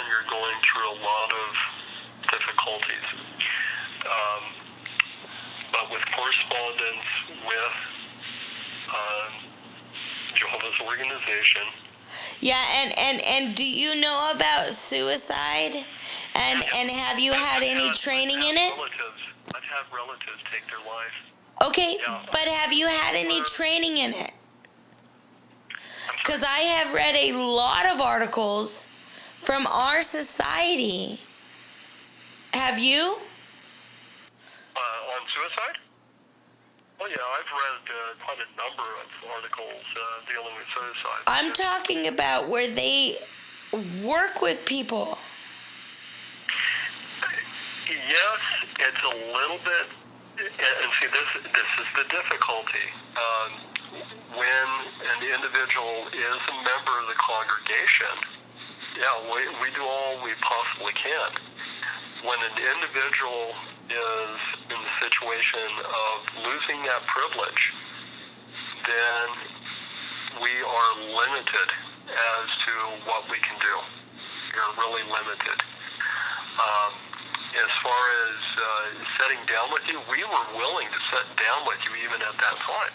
you're going through a lot of difficulties. But with correspondence with Jehovah's organization. Yeah, and do you know about suicide? And have you had any training in it? I've had relatives take their life. Okay, but have you had any training in it? Because I have read a lot of articles from our society. Have you? On suicide? Oh yeah, I've read quite a number of articles dealing with suicide. I'm talking about where they work with people. Yes, it's a little bit, and see, this is the difficulty. When an individual is a member of the congregation, we do all we possibly can. When an individual is in the situation of losing that privilege, then we are limited as to what we can do. We're really limited. As far as sitting down with you, we were willing to sit down with you even at that time.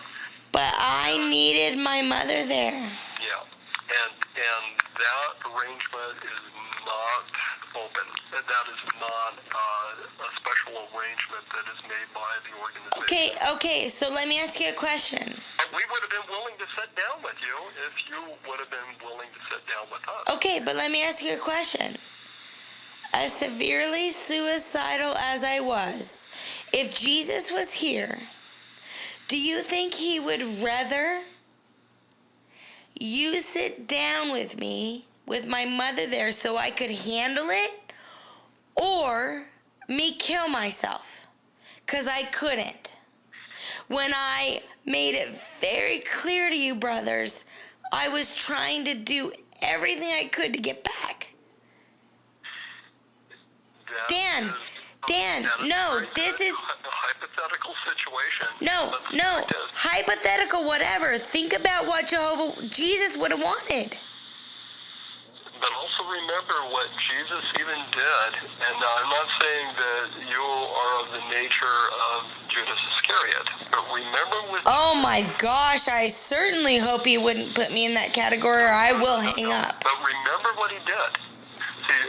But I needed my mother there. Yeah, and that arrangement is not open. That is not a special arrangement that is made by the organization. Okay, so let me ask you a question. We would have been willing to sit down with you if you would have been willing to sit down with us. Okay, but let me ask you a question. As severely suicidal as I was, if Jesus was here, do you think he would rather you sit down with me, with my mother there, so I could handle it, or me kill myself? Because I couldn't. When I made it very clear to you, brothers, I was trying to do everything I could to get back. Dan, no, this is a hypothetical situation. No, hypothetical, whatever. Think about what Jesus would have wanted. But also remember what Jesus even did, and I'm not saying that you are of the nature of Judas Iscariot, but remember with... Oh my gosh, I certainly hope he wouldn't put me in that category, or I will hang up. But remember what he did. See,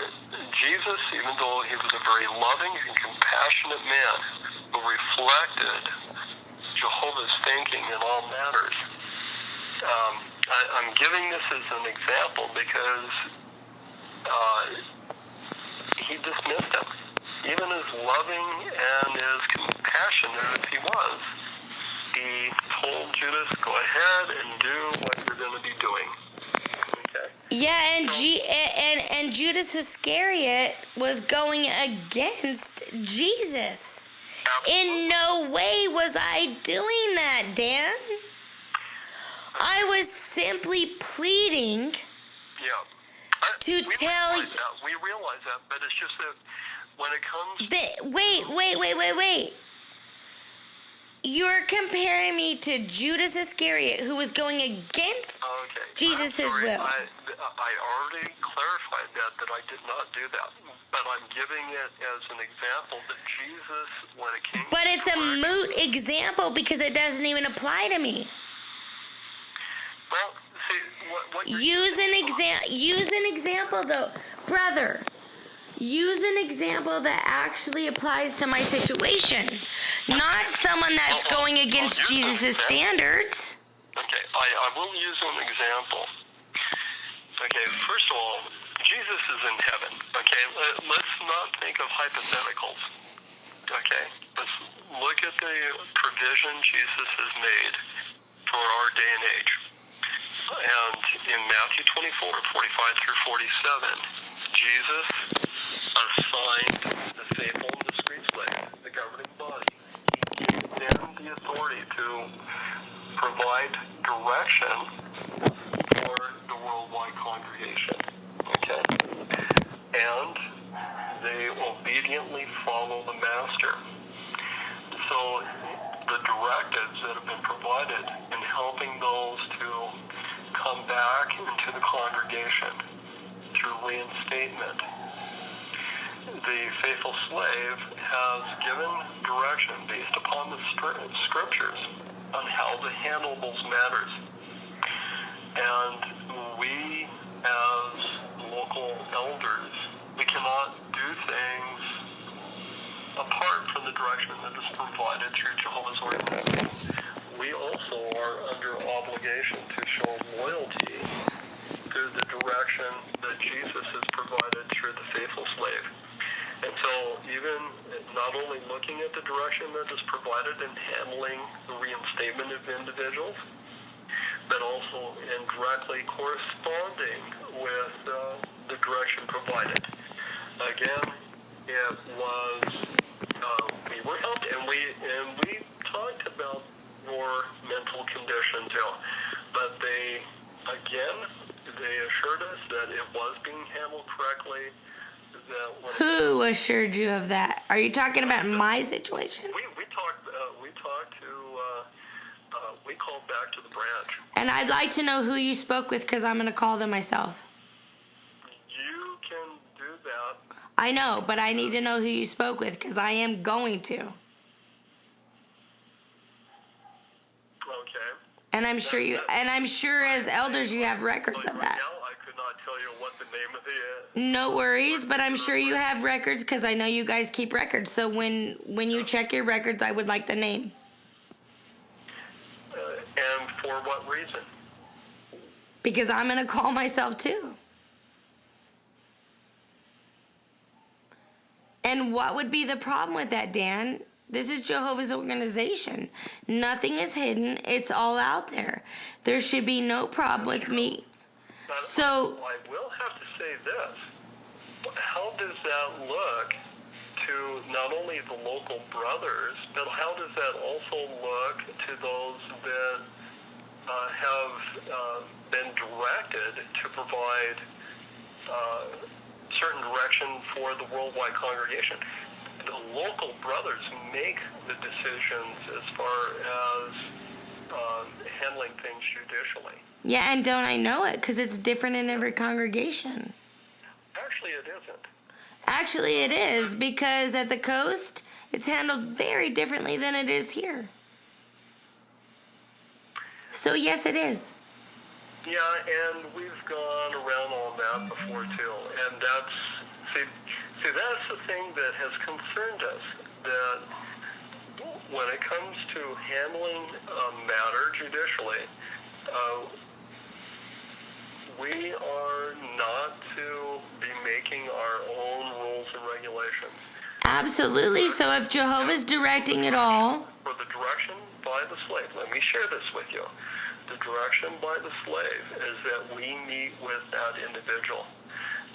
Jesus, even though he was a very loving and compassionate man who reflected Jehovah's thinking in all matters, I'm giving this as an example because he dismissed him. Even as loving and as compassionate as he was, he told Judas, go ahead and do what you're going to be doing. Yeah, and Judas Iscariot was going against Jesus. In no way was I doing that, Dan. I was simply pleading to tell you. We realize that, but it's just that when it comes... Wait. You're comparing me to Judas Iscariot, who was going against Jesus' will. I already clarified that I did not do that. But I'm giving it as an example that Jesus, when it came... But it's a moot example because it doesn't even apply to me. Well, see, what use an example, though. Brother. Use an example that actually applies to my situation, not someone that's going against Jesus' standards. Okay, I will use an example. Okay, first of all, Jesus is in heaven. Okay, let's not think of hypotheticals. Okay, let's look at the provision Jesus has made for our day and age. And in Matthew 24, 45 through 47, Jesus assigned the faithful and discreet slave, the governing body. He gave them the authority to provide direction for the worldwide congregation. Okay? And they obediently follow the master. So the directives that have been provided in helping those to come back into the congregation through reinstatement. The faithful slave has given direction based upon the scriptures on how to handle those matters. And we, as local elders, we cannot do things apart from the direction that is provided through Jehovah's Witnesses. We also are under obligation to show loyalty to the direction that Jesus has provided through the faithful slave. And so even not only looking at the direction that is provided in handling the reinstatement of individuals, but also in directly corresponding with the direction provided. Again, it was we were helped, and we talked about your mental condition too, but they assured us that it was being handled correctly. Who assured you of that? Are you talking about my situation? We called back to the branch. And I'd like to know who you spoke with, because I'm going to call them myself. You can do that. I know, but I need to know who you spoke with, because I am going to. Okay. And I'm sure as elders you have records of that. Now I could not tell you what the name of the No worries, but I'm sure you have records, because I know you guys keep records. So when you check your records, I would like the name. And for what reason? Because I'm going to call myself too. And what would be the problem with that, Dan? This is Jehovah's organization. Nothing is hidden. It's all out there. There should be no problem with me. So I will have to say this. How does that look to not only the local brothers, but how does that also look to those that have been directed to provide certain direction for the worldwide congregation? The local brothers make the decisions as far as handling things judicially. yeah, and don't I know it? Because it's different in every congregation. Actually, it isn't. Actually, it is, because at the coast, it's handled very differently than it is here. So, yes, it is. Yeah, and we've gone around on that before, too. And that's the thing that has concerned us, that when it comes to handling a matter judicially, we are not to be making our own rules and regulations. Absolutely. So if Jehovah's directing it all, For the direction by the slave, let me share this with you. The direction by the slave is that we meet with that individual.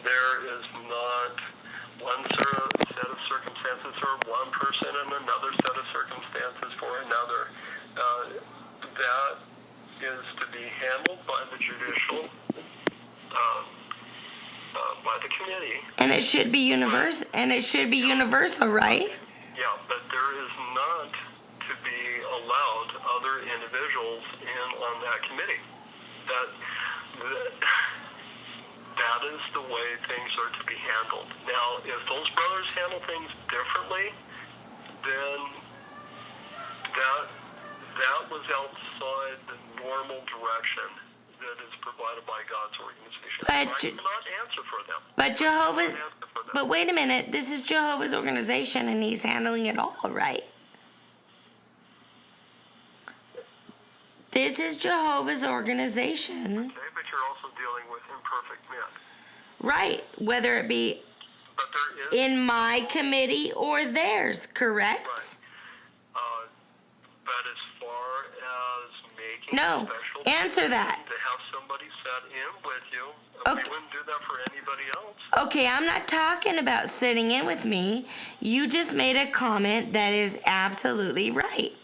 There is not one set of circumstances for one person and another set of circumstances for another. That is to be handled by the judicial, by the committee. and it should be universal, right? Yeah, but there is not to be allowed other individuals in on that committee. That is the way things are to be handled. Now, if those brothers handle things differently, then that was outside the normal direction that is provided by God's organization. I cannot answer for them. But wait a minute, this is Jehovah's organization, and he's handling it all, right? This is Jehovah's organization. Okay, but you're also dealing with imperfect men. Right, whether it be But there is, in my committee or theirs, correct? right. But as far as making No, special answer that. to have somebody sat in with you, Okay. we wouldn't do that for anybody else. Okay, I'm not talking about sitting in with me. You just made a comment that is absolutely right.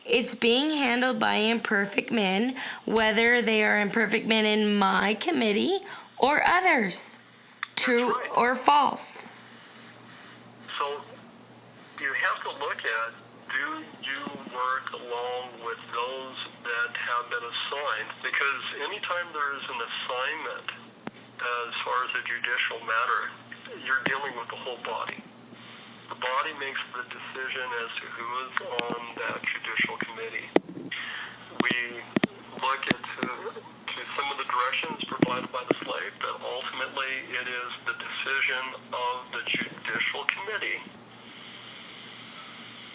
It's being handled by imperfect men, whether they are imperfect men in my committee or others. True That's right. or false. So you have to look at, do you work along with those that have been assigned? Because anytime there is an assignment as far as a judicial matter, you're dealing with the whole body. The body makes the decision as to who is on that judicial committee. We look to some of the directions provided by the slave, but ultimately it is the decision of the judicial committee,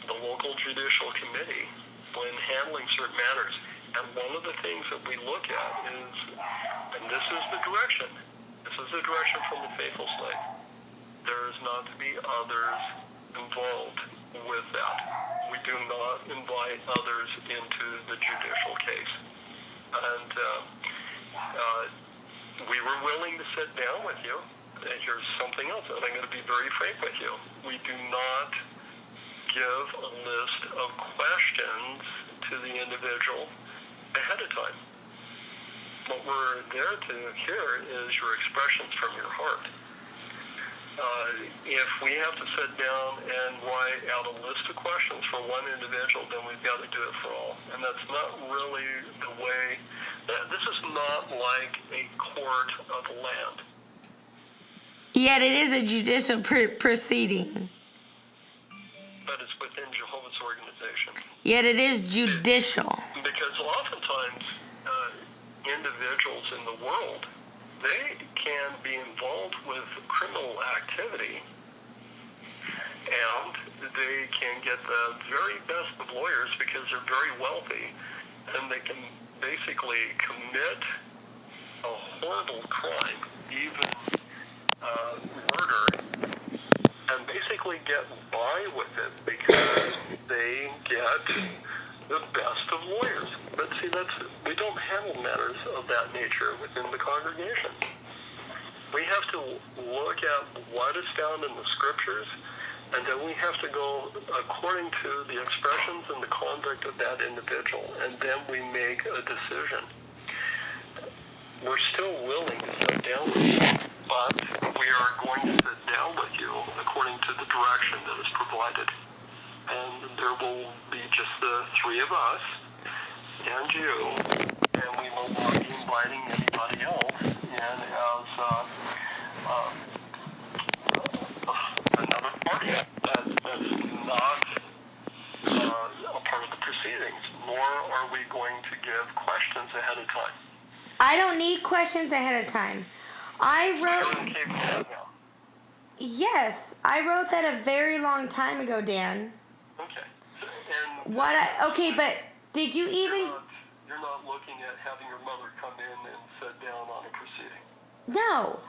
the local judicial committee, when handling certain matters. And one of the things that we look at is, and this is the direction from the faithful slave, there is not to be others involved with that. We do not invite others into the judicial case. And we were willing to sit down with you. And here's something else, and I'm going to be very frank with you. We do not give a list of questions to the individual ahead of time. What we're there to hear is your expressions from your heart. If we have to sit down and write out a list of questions for one individual, then we've got to do it for all. And that's not really the way. This is not like a court of the land. Yet it is a judicial proceeding. But it's within Jehovah's organization. Yet it is judicial. Because oftentimes individuals in the world, they can be involved with criminal activity, and they can get the very best of lawyers because they're very wealthy, and they can basically commit a horrible crime, even murder, and basically get by with it because they get the best of lawyers. But see, we don't handle matters of that nature within the congregation. We have to look at what is found in the scriptures, and then we have to go according to the expressions and the conduct of that individual, and then we make a decision. We're still willing to sit down with you, but we are going to sit down with you according to the direction that is provided. And there will be just the three of us and you, and we will not be inviting anybody else in as another party that's not a part of the proceedings, nor are we going to give questions ahead of time. I don't need questions ahead of time. Yes, I wrote that a very long time ago, Dan. Okay. But did you even... You're not looking at having your mother come in and sit down on a proceeding. No,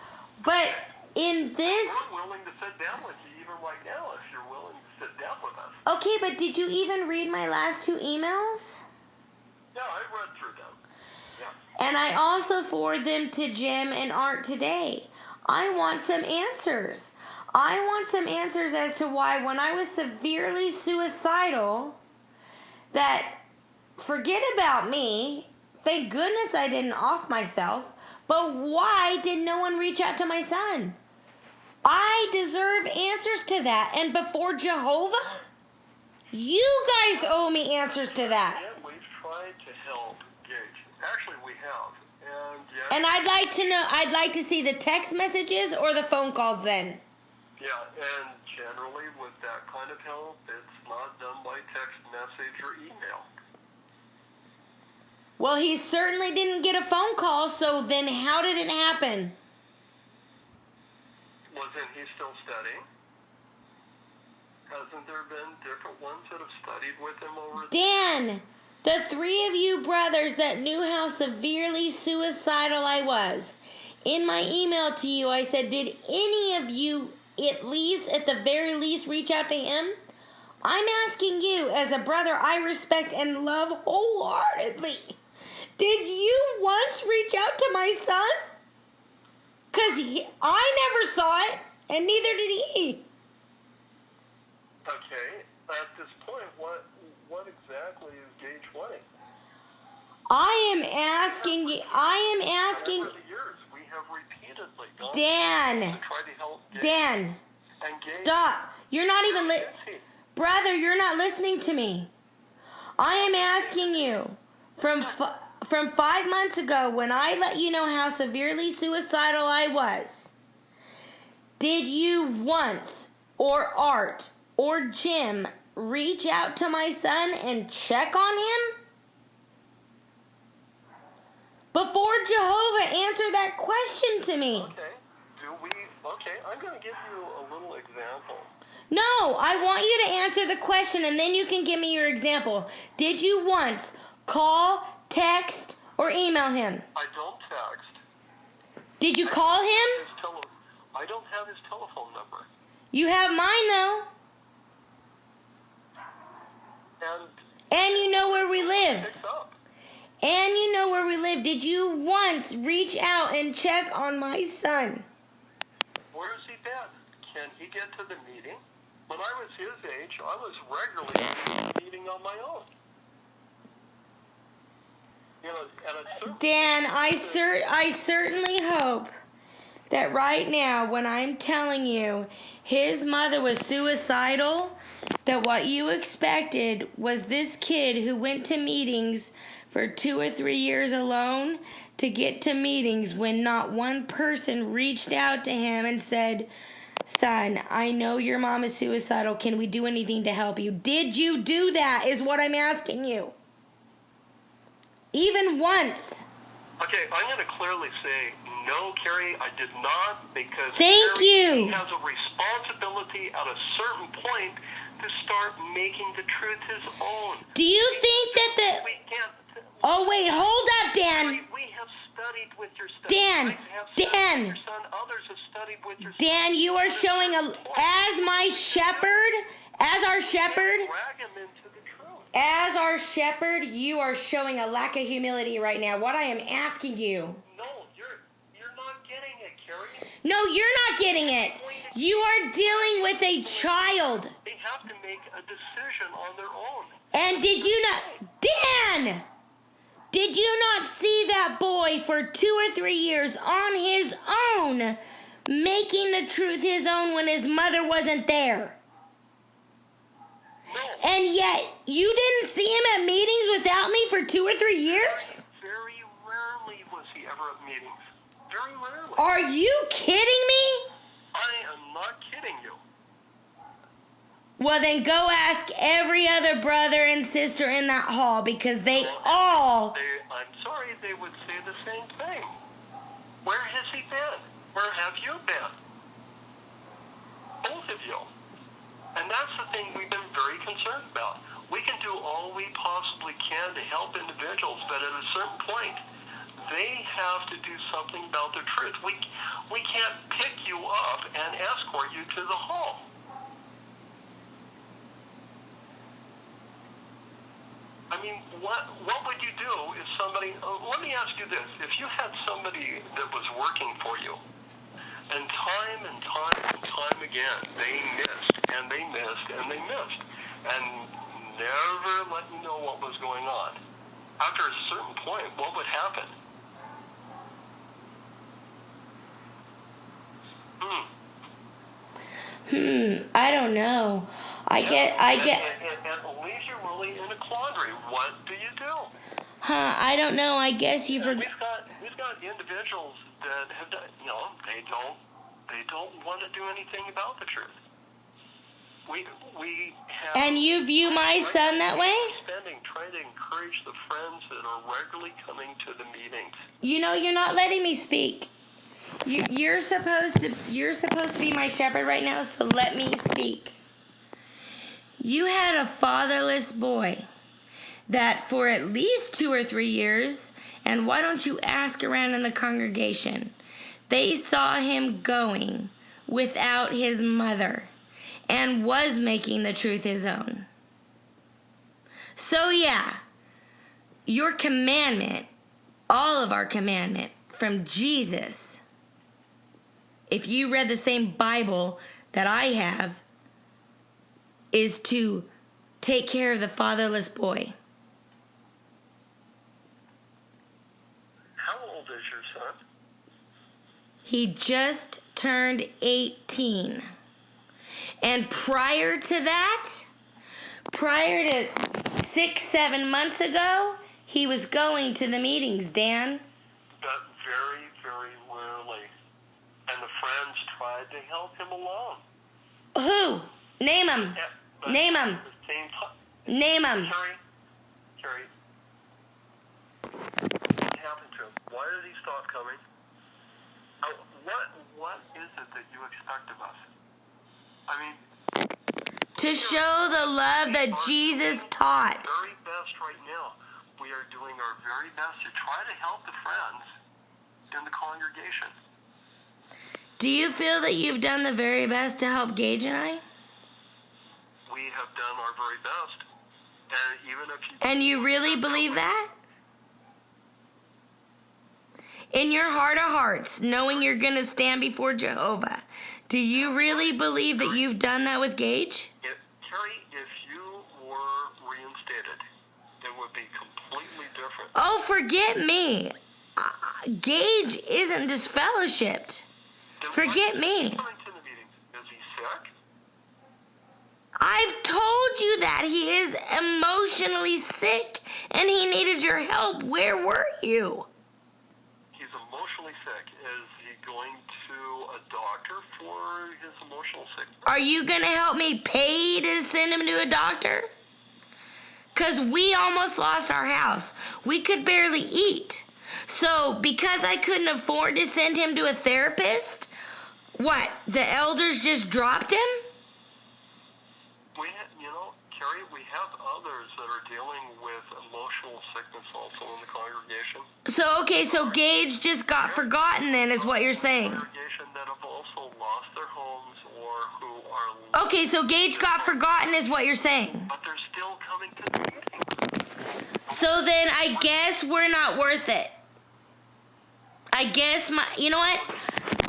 but in this... We're willing to sit down with you even right now if you're willing to sit down with us. Okay, but did you even read my last two emails? Yeah, I read through them. Yeah. And I also forwarded them to Jim and Art today. I want some answers. I want some answers as to why when I was severely suicidal, that forget about me, thank goodness I didn't off myself, but why did no one reach out to my son? I deserve answers to that. And before Jehovah, you guys owe me answers to that. Yeah, we've tried to help Gage. Actually, we have. And I'd like to know, I'd like to see the text messages or the phone calls then. Yeah, and generally with that kind of help, it's not done by text message or email. Well, he certainly didn't get a phone call, so then how did it happen? Wasn't he still studying? Hasn't there been different ones that have studied with him over the Dan, the three of you brothers that knew how severely suicidal I was, in my email to you, I said, did any of you at the very least, reach out to him? I'm asking you, as a brother I respect and love wholeheartedly, did you once reach out to my son? Because I never saw it, and neither did he. Okay, at this point, what exactly is Gage wanting? I am asking you, Over the years, we have repeatedly gone Dan, to try to help Gage. Dan, And Gage, stop. You're not even, brother, you're not listening to me. I am asking you, from 5 months ago when I let you know how severely suicidal I was, did you once, or Art, or Jim, reach out to my son and check on him? Before Jehovah, answer that question to me. Okay, I'm going to give you a little example. No, I want you to answer the question and then you can give me your example. Did you once call, text, or email him? I don't text. Did you call him? I don't have his telephone number. You have mine, though. And you know where we live. And you know where we live. Did you once reach out and check on my son? Where has he been? Can he get to the meeting? When I was his age, I was regularly meeting on my own. You know, Dan, I certainly hope that right now, when I'm telling you his mother was suicidal, that what you expected was this kid who went to meetings for 2 or 3 years alone to get to meetings when not one person reached out to him and said, son, I know your mom is suicidal. Can we do anything to help you? Did you do that is what I'm asking you. Even once. Okay, I'm going to clearly say, no, Carrie, I did not, because Thank Carrie you. has a responsibility at a certain point to start making the truth his own. Do you think that We can't... Oh, wait, hold up, Dan. We have studied with your son. Dan, Dan. Your son. Others have studied with your son. Dan, you are showing as my shepherd, as our shepherd, Drag him into the truth. as our shepherd, you are showing a lack of humility right now. What I am asking you. No, you're not getting it, Carrie. No, you're not getting it. You are dealing with a child. They have to make a decision on their own. And did you not, Dan, did you not see that boy for 2 or 3 years on his own, making the truth his own when his mother wasn't there? No. And yet, you didn't see him at meetings without me for 2 or 3 years? Very rarely was he ever at meetings. Very rarely. Are you kidding me? I am not kidding you. Well, then go ask every other brother and sister in that hall because they all... I'm sorry, they would say the same thing. Where has he been? Where have you been? Both of you. And that's the thing we've been very concerned about. We can do all we possibly can to help individuals, but at a certain point, they have to do something about their truth. We can't pick you up and escort you to the hall. I mean, what would you do if somebody... let me ask you this. If you had somebody that was working for you, and time again, they missed, and they missed, and they missed, and never let you know what was going on, after a certain point, what would happen? I don't know. I get... And it leaves you really in a quandary. What do you do? I don't know. I guess you forgot... We've got individuals that have done, they don't want to do anything about the truth. We have... And you view my son that way? Trying to encourage the friends that are regularly coming to the meetings. You know, you're not letting me speak. You're supposed to be my shepherd right now, so let me speak. You had a fatherless boy that for at least 2 or 3 years, and why don't you ask around in the congregation, they saw him going without his mother and was making the truth his own. So yeah, your commandment, all of our commandment from Jesus, if you read the same Bible that I have, is to take care of the fatherless boy. How old is your son? He just turned 18. And prior to 6-7 months ago, he was going to the meetings, Dan? But very, very rarely. And the friends tried to help him along. Who? Name him. But Name at him. the same time, Name him. Carrie, what happened to him? Why did he stop coming? What is it that you expect of us? I mean, To show the love that Jesus taught. Very best right now. We are doing our very best to try to help the friends in the congregation. Do you feel that you've done the very best to help Gage and I? We have done our very best. And even if you... And you really believe that? In your heart of hearts, knowing you're going to stand before Jehovah, do you really believe that you've done that with Gage? Carrie, if you were reinstated, it would be completely different. Oh, forget me. Gage isn't disfellowshipped. Forget me. Coming to the meetings. Is he sick? I've told you that he is emotionally sick and he needed your help. Where were you? He's emotionally sick. Is he going to a doctor for his emotional sickness? Are you going to help me pay to send him to a doctor? Because we almost lost our house. We could barely eat. So because I couldn't afford to send him to a therapist, what, the elders just dropped him? Carrie, we have others that are dealing with emotional sickness also in the congregation. So Gage just got forgotten then is what you're saying. Congregation that have also lost their homes or who are... Okay, so Gage got forgotten is what you're saying. But they're still coming to the meetings. So then I guess we're not worth it. I guess you know what?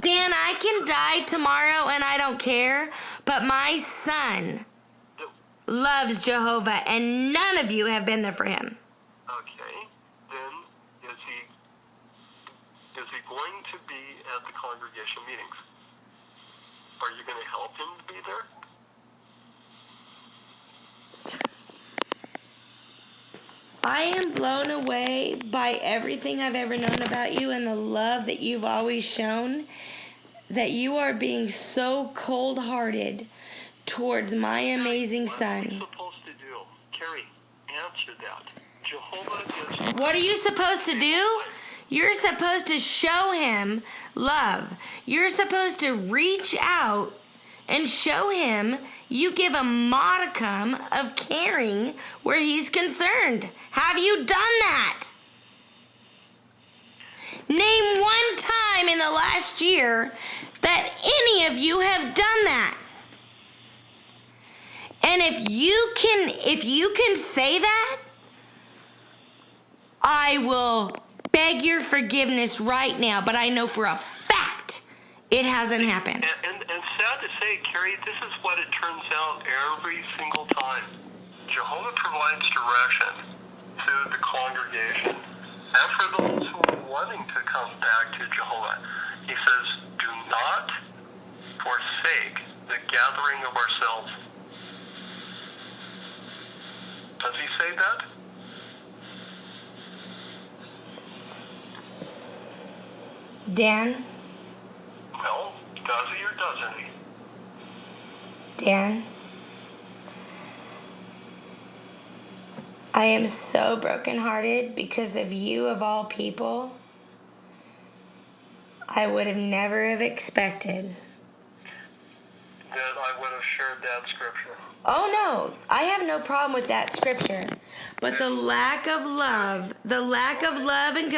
Dan, I can die tomorrow and I don't care, but my son loves Jehovah and none of you have been there for him. Okay, then is he going to be at the congregation meetings? Are you going to help him to be there? I am blown away by everything I've ever known about you and the love that you've always shown, that you are being so cold-hearted towards my amazing son. What are you supposed to do? Carrie, answer that. Jehovah is... What are you supposed to do? You're supposed to show him love. You're supposed to reach out and show him you give a modicum of caring where he's concerned. Have you done that? Name one time in the last year that any of you have done that. And if you can say that, I will beg your forgiveness right now, but I know for a fact it hasn't happened. And sad to say, Carrie, this is what it turns out every single time. Jehovah provides direction to the congregation and for those who are wanting to come back to Jehovah. He says, do not forsake the gathering of ourselves. Does he say that? Dan? Well, does he or doesn't he? Dan? I am so brokenhearted because of you of all people. I would have never have expected that I would have shared that scripture. Oh no, I have no problem with that scripture. But the lack of love and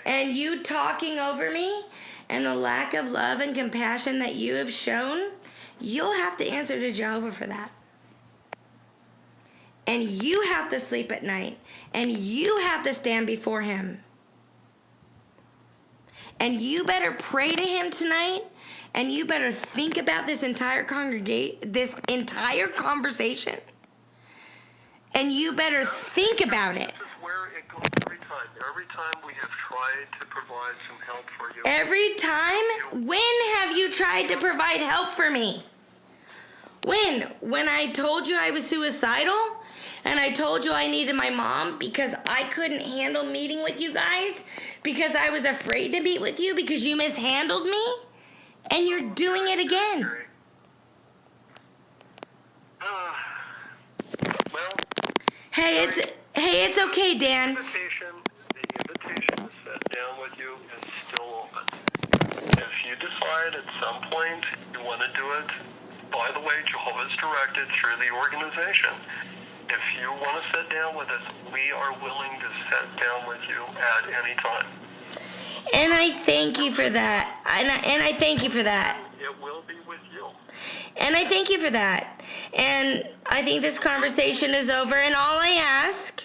and you talking over me, and the lack of love and compassion that you have shown, you'll have to answer to Jehovah for that. And you have to sleep at night, and you have to stand before him. And you better pray to him tonight. And you better think about this entire this entire conversation. And you better think about it. This is where it goes every time. Every time we have tried to provide some help for you. Every time? When have you tried to provide help for me? When? When I told you I was suicidal? And I told you I needed my mom because I couldn't handle meeting with you guys because I was afraid to meet with you because you mishandled me. And you're doing it again. Well, Hey, it's okay, Dan. the invitation to sit down with you is still open. If you decide at some point you want to do it, by the way, Jehovah's directed through the organization. If you want to sit down with us, we are willing to sit down with you at any time. And I thank you for that. And I thank you for that. It will be with you. And I thank you for that. And I think this conversation is over. And all I ask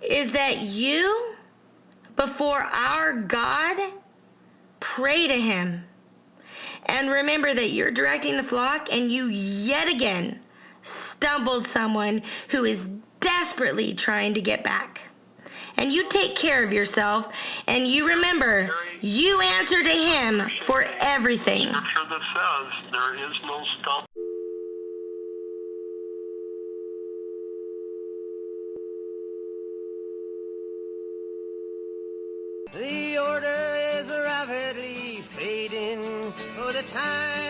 is that you, before our God, pray to him. And remember that you're directing the flock and you yet again stumbled someone who is desperately trying to get back. And you take care of yourself, and you remember, you answer to him for everything. Scripture that says there is no stop. The order is rapidly fading, for the time